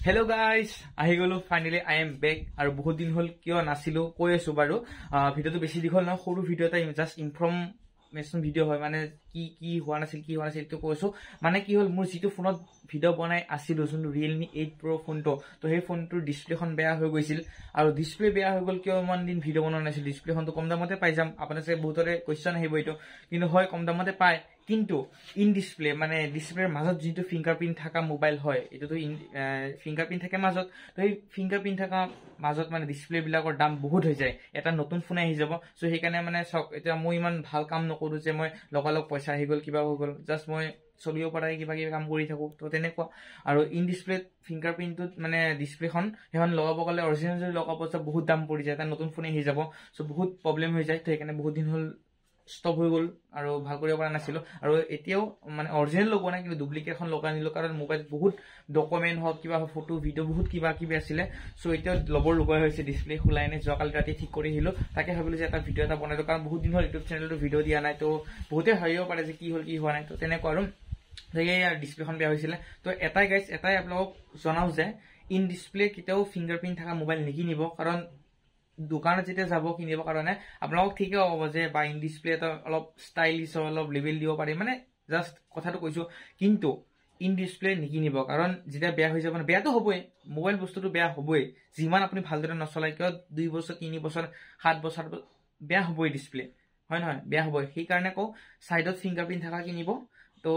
Hello guys, ahi golo finally I am back aru bahut din hol kyo nasilo koi asu baru video to beshi dikhol na horu video ta just information video hoy mane ki howa nasil to koiso mane ki hol mur jitu phone video banai asilo sun Realme 8 Pro phone to he phone to display khon beya hoy goisil aru display beya hoy gol kyo man din video banana nasil display khon to kom damote pai jam apana se bahutore question ahibo ito kintu hoy kom damote pai কিন্তু in display মানে ডিসপ্লেৰ মাজত যেটো fingerprint থাকা mobile হয় এটো তো fingerprint থাকে মাজত তো এই ফিংগাৰপ্ৰিন্ট থাকা মাজত মানে ডিসপ্লে বিলাকৰ দাম বহুত হৈ যায় এটা নতুন ফোন আহি যাব সো হেকানে মানে এটা মই ইমান ভাল কাম নকৰো যে মই লগালক পইচা আহি গল কিবা হৈ গল জাস্ট মই চলিও পাৰাই কিবা কাম কৰি থাকো তো তেনেকুৱা আৰু ইন ডিসপ্লে ফিংগাৰপ্ৰিন্টত মানে ডিসপ্লেখন হেখন লগাব গলে অৰিজিনাল যদি লগাব বহুত দাম পৰি যায় এটা নতুন ফোন আহি যাব সো বহুত প্ৰবলেম হৈ যায় তো হেকানে বহুত দিন হল stop হৈ গল আৰু ভাল কৰিব পৰা নাছিল আৰু এতিয়াও মানে অৰিজিনাল লগোৱা নাই কিন্তু ডুপ্লিকেট খন লগাই নিলো কাৰণ মোবাইল বহুত ডকুমেন্ট হক কিবা ফটো ভিডিও বহুত কিবা আছিল সো এতিয়া লবৰ লগাই হৈছে ডিসপ্লে খুলাই নাই জকাল ৰাতি ঠিক কৰি হিলো তাকে ভাবিলো যে এটা ভিডিও এটা বনাইলো কাৰণ বহুত দিন হল ইউটিউব চেনেলটো ভিডিও দিয়া নাই তো বহুতে হাইও পাৰে যে কি হল কি হোৱা নাই তো তেনেকুৱা আৰু দেখে ইয়াৰ ডিসপ্লেখন বেয়া হৈছিল তো এটাই গাইস এটাই আপোনাক জনাও যে ইন ডিসপ্লে কিটাও ফিংগাৰপ্ৰিন্ট থাকা মোবাইল নিকিনিব কাৰণ দোকানত যেতে যাব কিনিব কাৰণে আপোনাক ঠিকে হ'ব যে বা ইন ডিসপ্লে এটা অলপ স্টাইলিশ অলপ লেভেল দিব পাৰি মানে জাস্ট কথাটো কৈছো কিন্তু ইন ডিসপ্লে নিকিনিব কাৰণ যেটা বেয়া হৈ যাব বেয়াটো হ'বই মোবাইল বস্তুটো বেয়া হ'বই যিমান আপুনি ভালদৰে নচলাই কিয় 2 বছৰ 3 বছৰ 7 বছৰ বেয়া হ'বই ডিসপ্লে হয় নহয় বেয়া হ'বই সেই কাৰণে কও সাইডত ফিংগাৰপ্ৰিন্ট থাকা কিনিব তো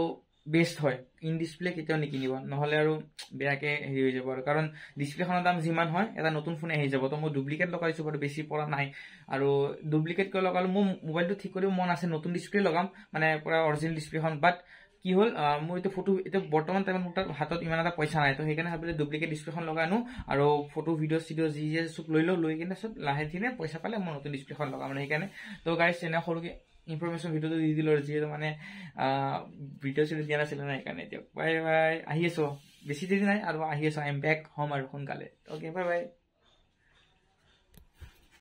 বেস্ট হয় ইন ডিসপ্লে কেতিয়াও নিকিনিব নহলে আৰু বেয়াকে হেৰি হৈ যাব কাৰণ ডিসপ্লেখনৰ দাম যিমান হয় এটা নতুন ফোন আহি যাব তো মই ডুপ্লিকেট লগাইছো বাৰু বেছি পৰা নাই আৰু ডুপ্লিকেট কৈ লগালো মই মোবাইলটো ঠিক কৰিব মন আছে নতুন ডিসপ্লে লগাম মানে পুৰা অৰিজিনাল ডিসপ্লেখন বাট কি হল মই এটা ফটো এটা বৰ্তমান টাইমত মোৰ হাতত ইমান এটা পইচা নাই তো সেইকাৰণে ভাবিলে ডুপ্লিকেট ডিসপ্লেখন লগানো আৰু ফটো ভিডিও যি সব লৈ কিনে সব লাহে ধীৰে পইচা পালে মই নতুন ডিসপ্লেখন লগাম মানে সেইকাৰণে তো গাইস এনে সৰুকে ইনফৰমেশন ভিডিওটো দি দিলো যে মানে ভিডিও চিডিও দিয়া নাছিল না সেইকাৰণে এতিয়া বাই বাই আহি আছো বেছি দেৰি নাই আৰু আহি আছো আই এম বেক হোম আৰু সোনকালে ওকে বাই বাই